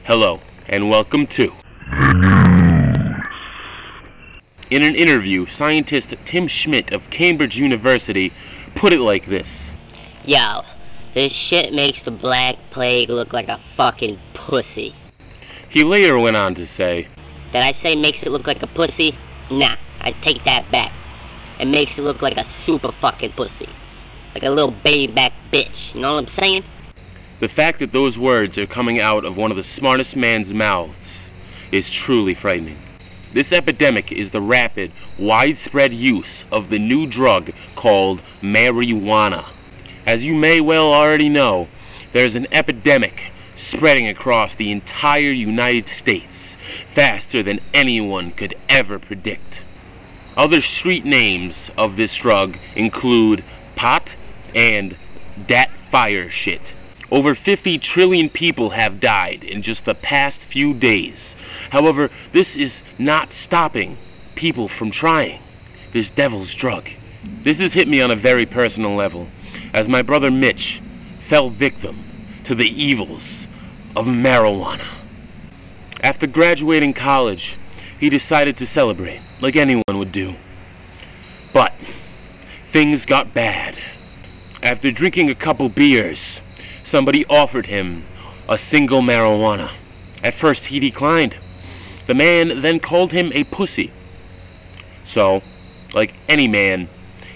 Hello, and welcome to... In an interview, scientist Tim Schmidt of Cambridge University put it like this. Yo, this shit makes the Black Plague look like a fucking pussy. He later went on to say, Did I say makes it look like a pussy? Nah, I take that back. It makes it look like a super fucking pussy. Like a little baby back bitch, you know what I'm saying? the fact that those words are coming out of one of the smartest man's mouths is truly frightening. This epidemic is the rapid, widespread use of the new drug called marijuana. As you may well already know, there's an epidemic spreading across the entire United States faster than anyone could ever predict. Other street names of this drug include pot and dat fire shit. Over 50 trillion people have died in just the past few days. However, this is not stopping people from trying this devil's drug. This has hit me on a very personal level, as my brother Mitch fell victim to the evils of marijuana. After graduating college, he decided to celebrate, like anyone would do. But things got bad. After drinking a couple beers, somebody offered him a single marijuana. At first he declined. The man then called him a pussy. So, like any man,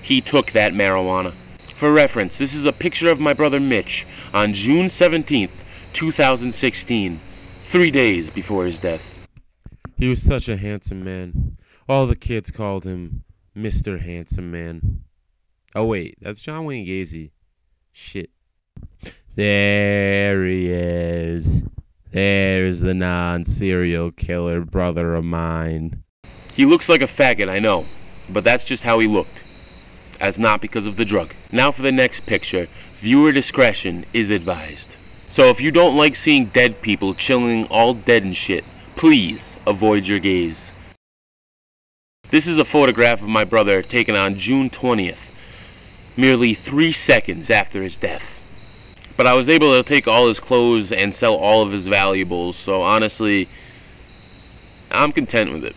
he took that marijuana. For reference, this is a picture of my brother Mitch on June 17th, 2016, 3 days before his death. He was such a handsome man. All the kids called him Mr. Handsome Man. Oh wait, that's John Wayne Gacy. Shit. There he is. There's the non-serial killer brother of mine. He looks like a faggot, I know, but that's just how he looked, as not because of the drug. Now for the next picture. Viewer discretion is advised. So if you don't like seeing dead people chilling all dead and shit, please avoid your gaze. This is a photograph of my brother taken on June 20th, merely 3 seconds after his death. But I was able to take all his clothes and sell all of his valuables, so honestly, I'm content with it.